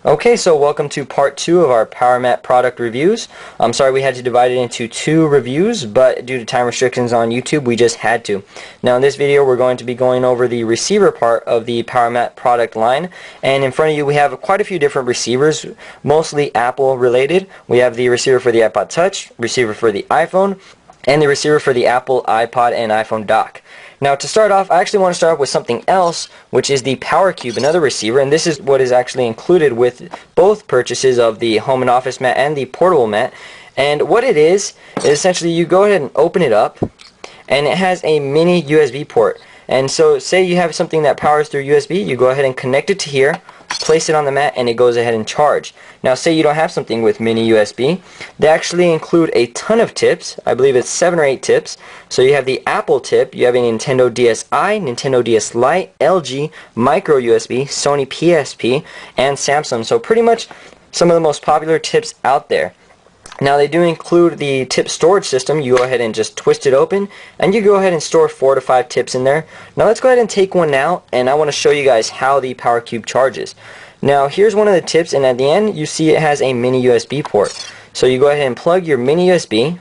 Okay, so welcome to part 2 of our Powermat product reviews. I'm sorry we had to divide it into 2 reviews, but due to time restrictions on YouTube, we just had to. Now in this video, we're going to be going over the receiver part of the Powermat product line. And in front of you, we have quite a few different receivers, mostly Apple related. We have the receiver for the iPod Touch, receiver for the iPhone, and the receiver for the Apple, iPod, and iPhone dock. Now to start off, I actually want to start off with something else, which is the Power Cube, another receiver, and this is what is actually included with both purchases of the home and office mat and the portable mat. And what it is essentially you go ahead and open it up, and it has a mini USB port. And so say you have something that powers through USB, you go ahead and connect it to here, place it on the mat, and it goes ahead and charge. Now say you don't have something with mini USB, they actually include a ton of tips. I believe it's 7 or 8 tips. So you have the Apple tip, you have a Nintendo DSi, Nintendo DS Lite, LG, micro USB, Sony PSP, and Samsung. So pretty much some of the most popular tips out there. Now they do include the tip storage system. You go ahead and just twist it open and you go ahead and store 4 to 5 tips in there. Now let's go ahead and take one out, and I want to show you guys how the Power Cube charges. Now here's one of the tips, and at the end you see it has a mini USB port. So you go ahead and plug your mini USB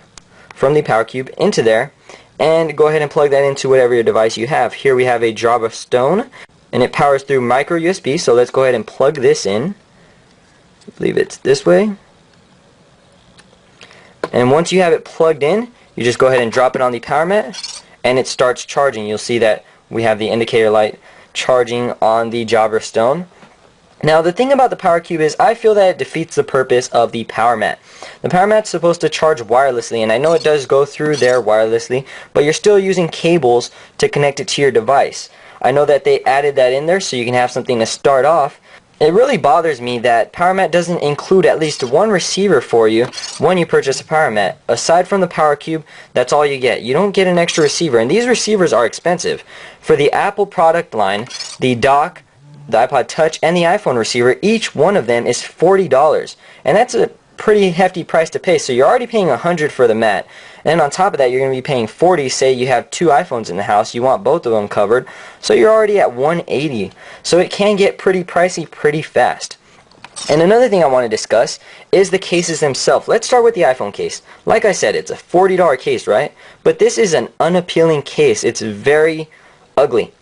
from the Power Cube into there and go ahead and plug that into whatever your device you have. Here we have a Java Stone and it powers through micro USB, so let's go ahead and plug this in. I believe it's this way. And once you have it plugged in, you just go ahead and drop it on the power mat and it starts charging. You'll see that we have the indicator light charging on the Java Stone. Now the thing about the Power Cube is I feel that it defeats the purpose of the power mat. The power mat's supposed to charge wirelessly, and I know it does go through there wirelessly, but you're still using cables to connect it to your device. I know that they added that in there so you can have something to start off. It really bothers me that Powermat doesn't include at least one receiver for you when you purchase a Powermat. Aside from the Power Cube, that's all you get. You don't get an extra receiver, and these receivers are expensive. For the Apple product line, the dock, the iPod Touch, and the iPhone receiver, each one of them is $40. And that's a pretty hefty price to pay. So you're already paying $100 for the mat. And on top of that, you're going to be paying $40. Say you have 2 iPhones in the house, you want both of them covered, so you're already at $180. So it can get pretty pricey pretty fast. And another thing I want to discuss is the cases themselves. Let's start with the iPhone case. Like I said, it's a $40 case, right? But this is an unappealing case. It's very ugly.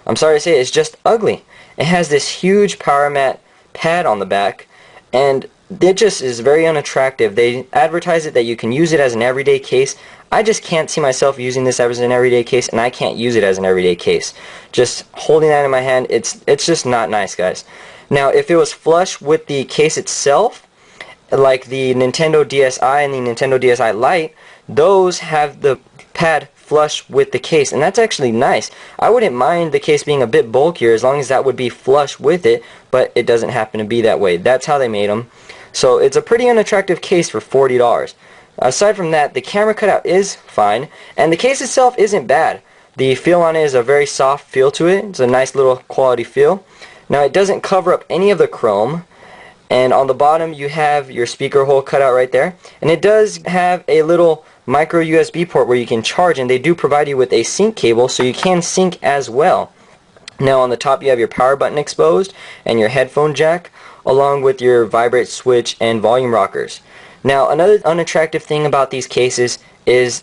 I'm sorry to say it, it's just ugly. It has this huge Powermat pad on the back, and it just is very unattractive. They advertise it that you can use it as an everyday case. I just can't see myself using this as an everyday case, and I can't use it as an everyday case. Just holding that in my hand, it's just not nice, guys. Now, if it was flush with the case itself, like the Nintendo DSi and the Nintendo DSi Lite, those have the pad flush with the case, and that's actually nice. I wouldn't mind the case being a bit bulkier as long as that would be flush with it, but it doesn't happen to be that way. That's how they made them. So it's a pretty unattractive case for $40. Aside from that, the camera cutout is fine, and the case itself isn't bad. The feel on it is a very soft feel to it. It's a nice little quality feel. Now it doesn't cover up any of the chrome, and on the bottom you have your speaker hole cut out right there, and it does have a little micro USB port where you can charge, and they do provide you with a sync cable so you can sync as well. Now on the top you have your power button exposed and your headphone jack, along with your vibrate switch and volume rockers. Now another unattractive thing about these cases is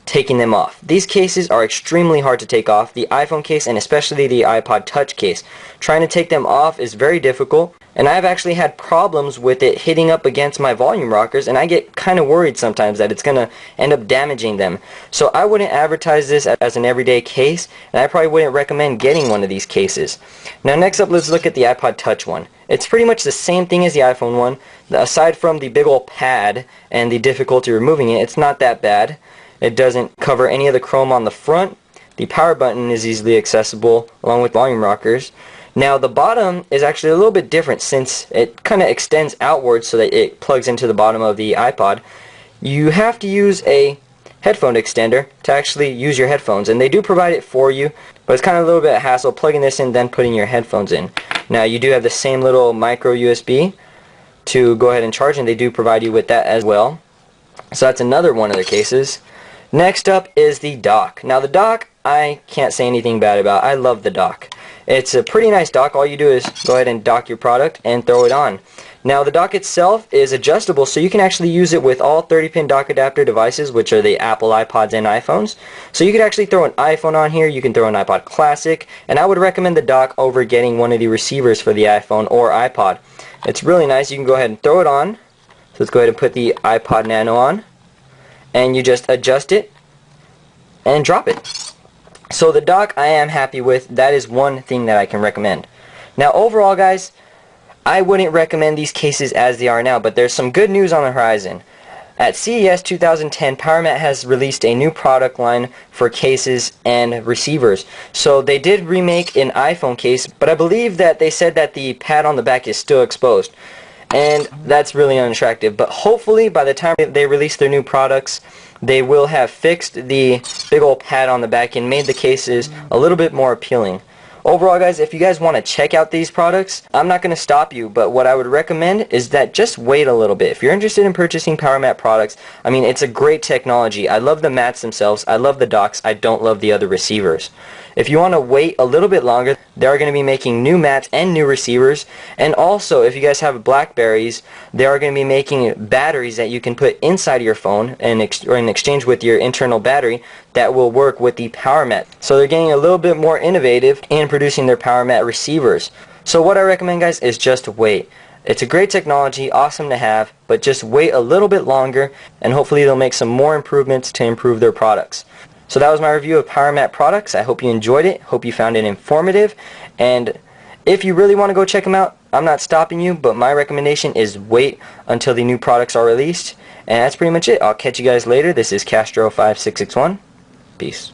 taking them off. These cases are extremely hard to take off, the iPhone case and especially the iPod Touch case. Trying to take them off is very difficult, and I've actually had problems with it hitting up against my volume rockers, and I get kind of worried sometimes that it's going to end up damaging them. So I wouldn't advertise this as an everyday case, and I probably wouldn't recommend getting one of these cases. Now next up, let's look at the iPod Touch one. It's pretty much the same thing as the iPhone one. Aside from the big old pad and the difficulty removing it, it's not that bad. It doesn't cover any of the chrome on the front. The power button is easily accessible along with volume rockers. Now the bottom is actually a little bit different since it kind of extends outwards so that it plugs into the bottom of the iPod. You have to use a headphone extender to actually use your headphones, and they do provide it for you, but it's kind of a little bit of hassle plugging this in then putting your headphones in. Now you do have the same little micro USB to go ahead and charge, and they do provide you with that as well. So that's another one of the cases. Next up is the dock. Now the dock, I can't say anything bad about. I love the dock. It's a pretty nice dock. All you do is go ahead and dock your product and throw it on. Now the dock itself is adjustable, so you can actually use it with all 30-pin dock adapter devices, which are the Apple iPods and iPhones. So you could actually throw an iPhone on here, you can throw an iPod Classic, and I would recommend the dock over getting one of the receivers for the iPhone or iPod. It's really nice. You can go ahead and throw it on. So let's go ahead and put the iPod Nano on, and you just adjust it and drop it. So the dock I am happy with. That is one thing that I can recommend. Now overall, guys, I wouldn't recommend these cases as they are now, but there's some good news on the horizon. At CES 2010, Powermat has released a new product line for cases and receivers. So they did remake an iPhone case, but I believe that they said that the pad on the back is still exposed. And that's really unattractive. But hopefully by the time they release their new products, they will have fixed the big old pad on the back and made the cases a little bit more appealing. Overall, guys, if you guys want to check out these products, I'm not going to stop you, but what I would recommend is that just wait a little bit. If you're interested in purchasing Powermat products, I mean, it's a great technology. I love the mats themselves. I love the docks. I don't love the other receivers. If you want to wait a little bit longer, they are going to be making new mats and new receivers. And also, if you guys have Blackberries, they are going to be making batteries that you can put inside your phone and in exchange with your internal battery that will work with the Powermat. So they're getting a little bit more innovative in producing their Powermat receivers. So what I recommend, guys, is just wait. It's a great technology, awesome to have, but just wait a little bit longer and hopefully they'll make some more improvements to improve their products. So that was my review of Powermat products. I hope you enjoyed it. Hope you found it informative. And if you really want to go check them out, I'm not stopping you, but my recommendation is wait until the new products are released. And that's pretty much it. I'll catch you guys later. This is Castro5661. Peace.